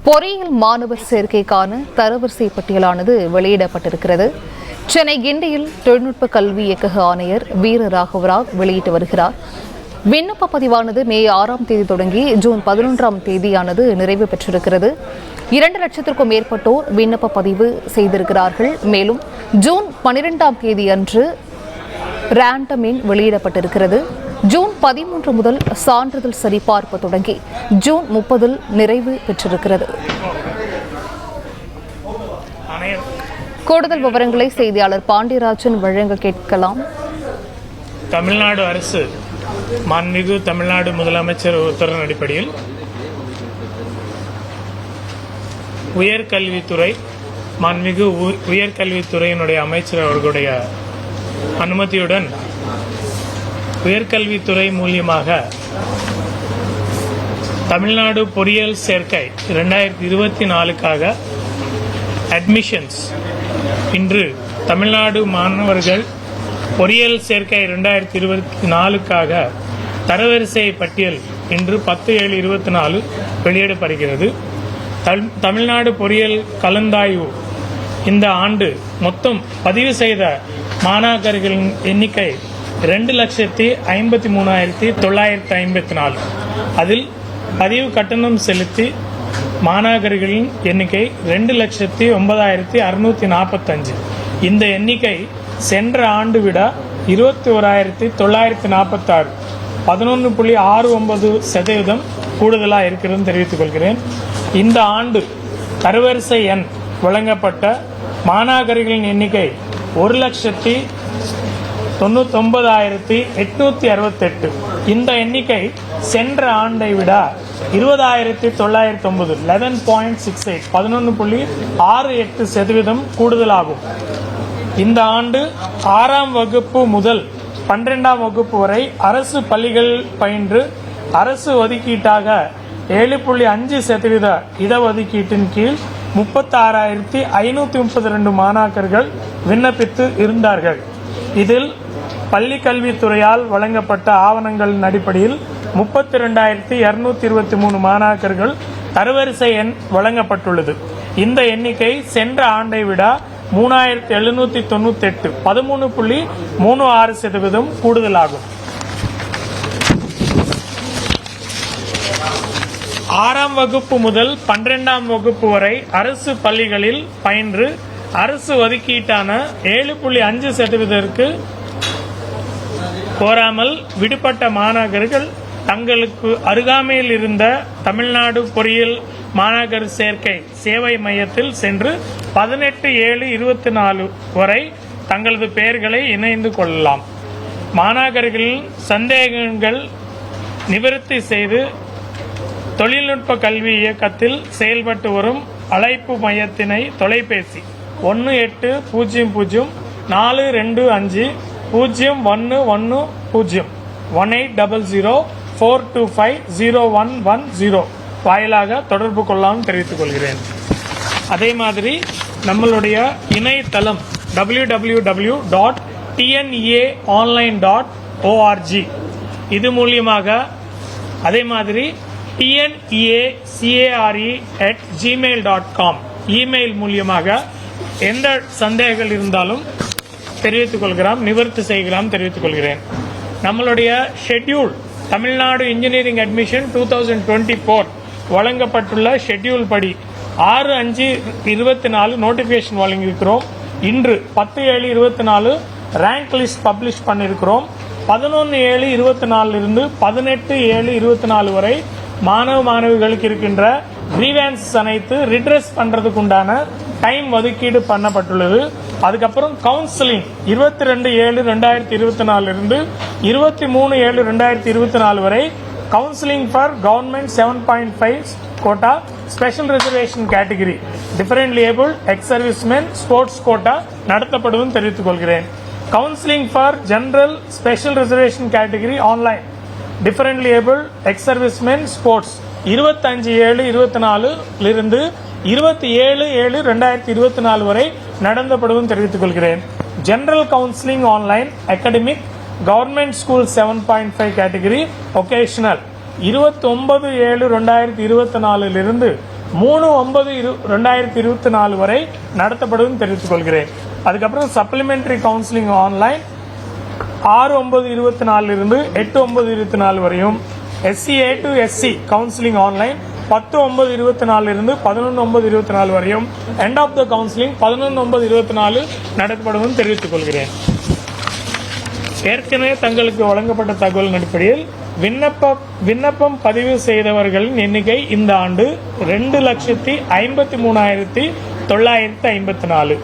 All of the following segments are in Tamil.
பொறியியல் மாணவர் சேர்க்கைக்கான தரவரிசை பட்டியலானது வெளியிடப்பட்டிருக்கிறது. சென்னை கிண்டியில் தொழில்நுட்ப கல்வி இயக்கக ஆணையர் வீர ராகவராவ் வெளியிட்டு வருகிறார். விண்ணப்ப பதிவானது மே 6ஆம் தேதி தொடங்கி ஜூன் 11ஆம் தேதியானது நிறைவு பெற்றிருக்கிறது. 2 லட்சத்திற்கும் மேற்பட்டோர் விண்ணப்ப பதிவு செய்திருக்கிறார்கள். மேலும் ஜூன் 12ஆம் தேதி அன்று ரேண்டம் எண் வெளியிடப்பட்டிருக்கிறது. ஜூன் 13 முதல் சான்றிதழ் சரிபார்ப்பு தொடங்கி ஜூன் 30 நிறைவு பெற்றிருக்கிறது. கூடுதல் விவரங்களை செய்தியாளர் பாண்டியராஜன் வழங்க கேட்கலாம். தமிழ்நாடு அரசு மாண்புமிகு தமிழ்நாடு முதலமைச்சர் உத்தரவின் அடிப்படையில் உயர்கல்வித்துறை மாண்புமிகு உயர்கல்வித்துறையினுடைய அமைச்சர் அவர்களுடைய அனுமதியுடன் உயர்கல்வித்துறை மூலியமாக தமிழ்நாடு பொறியியல் சேர்க்கை 2024க்காக அட்மிஷன்ஸ் இன்று தமிழ்நாடு மாணவர்கள் பொறியியல் சேர்க்கை 2024க்காக தரவரிசை பட்டியல் இன்று 10/7/24 வெளியிடப்படுகிறது. தமிழ்நாடு பொறியியல் கலந்தாய்வு இந்த ஆண்டு மொத்தம் பதிவு செய்த மாணாக்கர்களின் எண்ணிக்கை 2,53,954. அதில் பதிவு கட்டணம் செலுத்தி மாணாக்கர்களின் எண்ணிக்கை 2,09,645. இந்த எண்ணிக்கை சென்ற ஆண்டு விட 21,946 11.69% கூடுதலாக இருக்கிறது தெரிவித்துக் கொள்கிறேன். இந்த ஆண்டு தரவரிசை எண் வழங்கப்பட்ட மாணாக்கர்களின் எண்ணிக்கை 1,99,868. இந்த எண்ணிக்கை சென்ற ஆண்டை விட 20,909 11.68 11.68% கூடுதலாகும். இந்த ஆண்டு 6ஆம் வகுப்பு முதல் 12ஆம் வகுப்பு வரை அரசு பள்ளிகள் பயின்று அரசு ஒதுக்கீட்டாக 7.5% இடஒதுக்கீட்டின் கீழ் 36,532 மாணாக்கர்கள் விண்ணப்பித்து இருந்தார்கள். இதில் பள்ளி கல்வித்துறையால் வழங்கப்பட்ட ஆவணங்களின் அடிப்படையில் 32,223 மாணாக்கர்கள் தரவரிசை எண் வழங்கப்பட்டுள்ளது. இந்த எண்ணிக்கை சென்ற ஆண்டை விட 3,798 13.36% கூடுதலாகும். 6ஆம் வகுப்பு முதல் 12ஆம் வகுப்பு வரை அரசு பள்ளிகளில் பயின்று அரசு ஒதுக்கீட்டான 7.5% கோராமல் விடுபட்ட மாணாக்கர்கள் தங்களுக்கு அருகாமையில் இருந்த தமிழ்நாடு பொறியியல் மாணாக்கர் சேர்க்கை சேவை மையத்தில் சென்று 18/7/24 வரை தங்களது பெயர்களை இணைந்து கொள்ளலாம். மாணாக்கர்களின் சந்தேகங்கள் நிவர்த்தி செய்து தொழில்நுட்ப கல்வி இயக்கத்தில் செயல்பட்டு வரும் அழைப்பு மையத்தினை தொலைபேசி 1800-425-0110 1800-425-0110 வாயிலாக தொடர்பு கொள்ளலாம் தெரிவித்துக் கொள்கிறேன். அதே மாதிரி நம்மளுடைய இணையதளம் www.tneaonline.org இது மூலியமாக அதே மாதிரி tneacare@gmail.com இமெயில் மூலியமாக எந்த சந்தேகங்கள் இருந்தாலும் தெரிவித்துக் கொள்கிறோம், நிவர்த்தி செய்யலாம் தெரிவித்துக் கொள்கிறேன். நம்மளுடைய ஷெட்யூல் தமிழ்நாடு இன்ஜினியரிங் அட்மிஷன் 2024 வழங்கப்பட்டுள்ள ஷெட்யூல் படி 6/5/24 நோட்டிபிகேஷன் வழங்கியிருக்கிறோம். இன்று 10/7/24 ரேங்க் லிஸ்ட் பப்ளிஷ் பண்ணியிருக்கிறோம். 11/7/24 இருந்து 18/7/24 வரை மாணவ மாணவிகளுக்கு இருக்கின்ற கிரீவன்ஸ் அனைத்து ரிட்ரெஸ் பண்றதுக்கு உண்டான டைம் ஒதுக்கீடு பண்ணப்பட்டுள்ளது. அதுக்கப்புறம் கவுன்சிலிங் 22/7/2024 இருந்து 23/7/2024 வரை counselling for government 7.5 quota special reservation category differently abled ex servicemen sports quota நடத்தப்படும் தெரிவித்துக் கொள்கிறேன். Counselling for general special reservation category online differently abled ex servicemen sports 25/7/24 இருந்து 27/7/2024 வரை நடத்தப்படும் தெரிவித்துக் கொள்கிறேன். General counselling online academic government school 7.5 category vocational 29/7/2024 இருந்து 3/9/2024 வரை நடத்தப்படும் தெரிவித்துக் கொள்கிறேன். அதுக்கப்புறம் சப்ளிமெண்டரி கவுன்சிலிங் ஆன்லைன் 6/9/24 இருந்து 8/9/24 வரையும். SCA to SC counselling online 10/9/24 இருந்து 11/9/24 வரையும். எண்ட் ஆஃப் த கவுன்சிலிங் 11/9/24 நடத்தப்படும் தெரிவித்துக் கொள்கிறேன். ஏற்கனவே தங்களுக்கு வழங்கப்பட்ட தகவலின் அடிப்படையில் விண்ணப்பம் பதிவு செய்தவர்களின் எண்ணிக்கை இந்த ஆண்டு 2,53,954.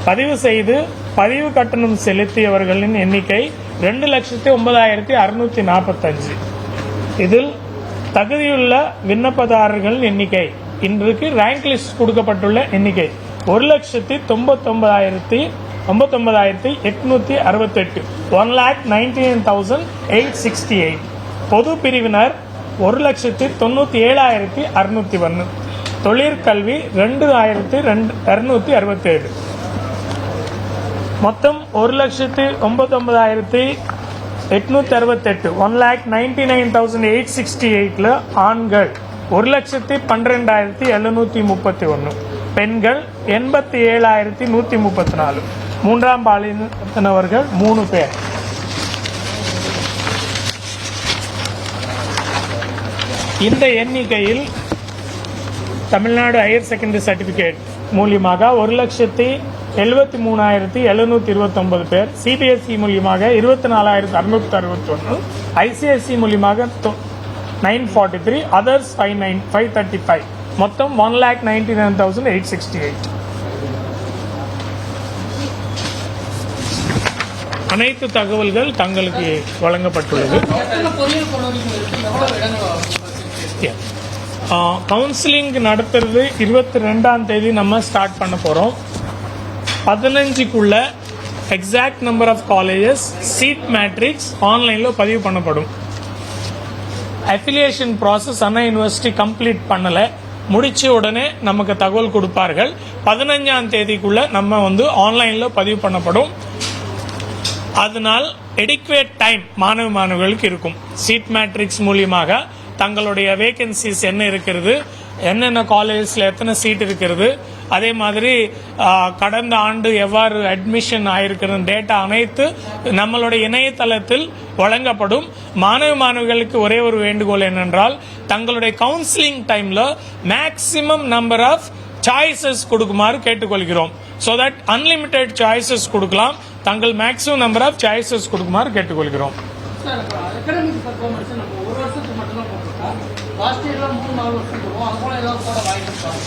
பதிவு செய்து பதிவு கட்டணம் செலுத்தியவர்களின் எண்ணிக்கை 2,09,645. இதில் தகுதியுள்ள விண்ணப்பதாரர்களின் எண்ணிக்கை இன்றைக்கு ரேங்க் லிஸ்ட் கொடுக்கப்பட்டுள்ள எண்ணிக்கை 1,99,868. 1,99,868. பொது பிரிவினர் 1,97,601. தொழிற்கல்வி 2,267. மொத்தம் 1,99,868. 1,99,868 ஆண்கள் 1,12,731. பெண்கள் 87,134. மூன்றாம் பாலினத்தவர்கள் 3 பேர். இந்த எண்ணிக்கையில் தமிழ்நாடு ஹையர் செகண்டரி சர்டிபிகேட் மூலியமாக 1,73,729 பேர், CBSE மூலியமாக 24,661, ICSE மூலியமாக 943, அதர்ஸ் 535. மொத்தம் 1,99,868. அனைத்து தகவல்கள் தங்களுக்கு வழங்கப்பட்டுள்ளது. கவுன்சிலிங் நடத்துறது 22ஆம் தேதி நம்ம ஸ்டார்ட் பண்ண போறோம். 15க்குள்ள exact number of colleges, seat matrix ஆன்லைன்ல பதிவு பண்ணப்படும். Affiliation process Anna university complete பண்ணல, முடிச்ச உடனே நமக்கு தகவல் கொடுப்பார்கள். 15ஆம் தேதிக்குள்ள நம்ம ஆன்லைன்ல பதிவு பண்ணப்படும். அதனால் எடுக்குவேட் டைம் மாணவர்களுக்கு இருக்கும். சீட் மேட்ரிக்ஸ் மூலியமாக தங்களுடைய வேகன்சிஸ் என்ன இருக்கிறது, என்னென்ன காலேஜஸ்ல எத்தனை சீட் இருக்கிறது, அதே மாதிரி கடந்த ஆண்டு எவ்வாறு அட்மிஷன் ஆயிருக்கிறது டேட்டா அனைத்து நம்மளுடைய இணையதளத்தில் வழங்கப்படும். மாணவர்களுக்கு ஒரே ஒரு வேண்டுகோள் என்னென்றால், தங்களுடைய கவுன்சிலிங் டைம்ல மேக்சிமம் நம்பர் ஆஃப் சாய்ஸஸ் கொடுக்குமாறு கேட்டுக்கொள்கிறோம். ஸோ தட் அன்லிமிட்டெட் சாய்ஸஸ் கொடுக்கலாம். தங்கள் மேக்சிமம் நம்பர் ஆஃப் சாய்ஸஸ் கொடுக்குமாறு கேட்டுக்கொள்கிறோம்.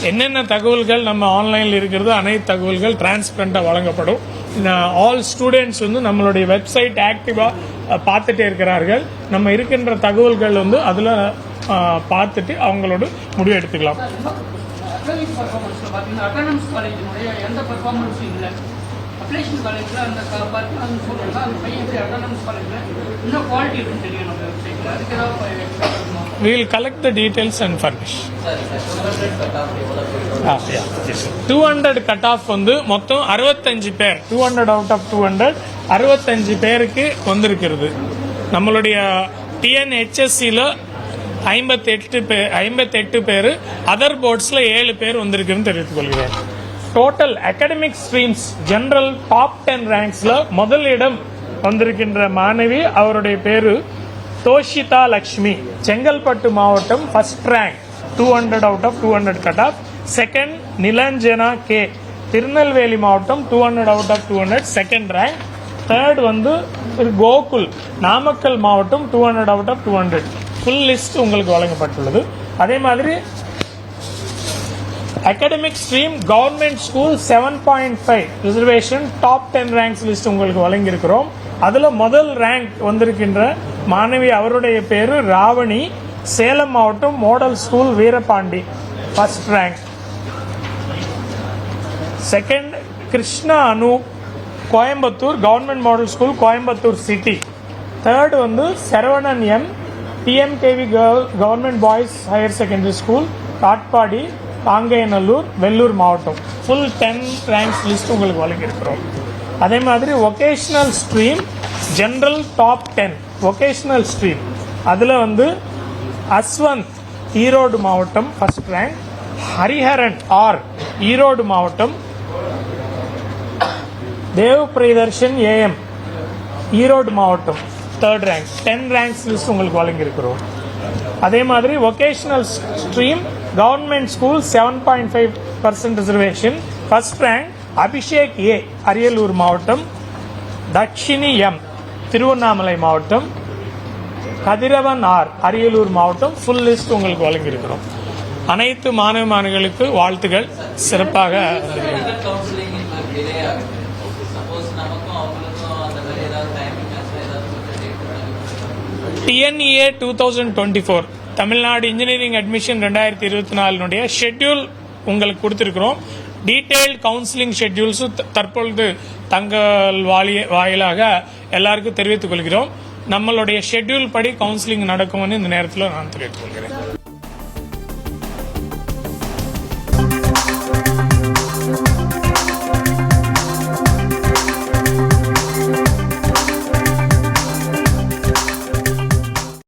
என்னென்ன தகவல்கள் நம்ம ஆன்லைனில் இருக்கிறதோ அனைத்து தகவல்கள் டிரான்ஸ்பரண்டா வழங்கப்படும். ஆல் ஸ்டூடெண்ட்ஸ் நம்மளுடைய வெப்சைட் ஆக்டிவா பார்த்துட்டே இருக்கிறார்கள். நம்ம இருக்கின்ற தகவல்கள் அதுல பார்த்துட்டு அவங்களோட முடிவு எடுத்துக்கலாம். We will collect the details and furnish. 200 cut off மொத்தம் 65 பேர், 200 அவுட் ஆஃப் 200 65 பேருக்கு வந்திருக்கிறது. நம்மளுடைய TNHSCல 58 பேர், அதர் போர்ட்ஸ்ல 7 பேர் வந்திருக்குன்னு தெரிவித்துக் கொள்கிறேன். Total academic streams general top 10 ரேங்க்ஸ்ல முதல் இடம் வந்திருக்கின்ற மாணவி, அவருடைய பேரு தோஷிதா லட்சுமி, செங்கல்பட்டு மாவட்டம், first rank 200 out of 200 cut off. Second Nilanjana K, Tirunelveli மாவட்டம், 200 out of 200 second rank. Third Gokul, Namakkal மாவட்டம், 200 அவுட் ஆஃப் 200. ஃபுல் லிஸ்ட் உங்களுக்கு வழங்கப்பட்டுள்ளது. அதே மாதிரி academic stream government school 7.5 reservation top 10 ranks list உங்களுக்கு வழங்கியிருக்கிறோம். அதுல முதல் ரேங்க் வந்திருக்கின்ற மாணவி, அவருடைய பேரு ராவணி, சேலம் மாவட்டம், model school Veerapandi, first rank. Second Krishna Anu, Coimbatore government model school, Coimbatore city. Third Saravanan M, PMKV government boys higher secondary school, Katpadi, Kangeyanallur, Vellur மாவட்டம். ஃபுல் 10 ரேங்க்ஸ் லிஸ்ட் உங்களுக்கு வழங்கியிருக்கிறோம். அதே மாதிரி vocational stream general top 10 vocational stream, அதுல அஸ்வந்த், ஈரோடு மாவட்டம், first rank. Hariharan R Erode மாவட்டம், தேவ் பிரியதர்ஷன் ஏஎம் ஈரோடு மாவட்டம் 3rd ரேங்க், 10 ரேங்க்ஸ் லிஸ்ட் உங்களுக்கு வழங்கியிருக்கிறோம். அதே மாதிரி vocational stream government school 7.5% reservation, first rank Abhishek A Ariyalur மாவட்டம், தக்ஷினி எம் திருவண்ணாமலை மாவட்டம், கதிரவன் ஆர் அரியலூர் மாவட்டம். ஃபுல் லிஸ்ட் உங்களுக்கு வழங்கியிருக்கிறோம். அனைத்து மாணவ மாணவிகளுக்கு வாழ்த்துகள். சிறப்பாக TNEA 2024 Tamil Nadu engineering admission 2024 schedule உங்களுக்கு கொடுத்திருக்கிறோம். டீடைல்டு கவுன்சிலிங் ஷெட்யூல்ஸும் தற்பொழுது தங்கள் வாயிலாக எல்லாருக்கும் தெரிவித்துக் கொள்கிறோம். நம்மளுடைய ஷெட்யூல் படி கவுன்சிலிங் நடக்கும்னு இந்த நேரத்தில் நான் தெரிவித்துக் கொள்கிறேன்.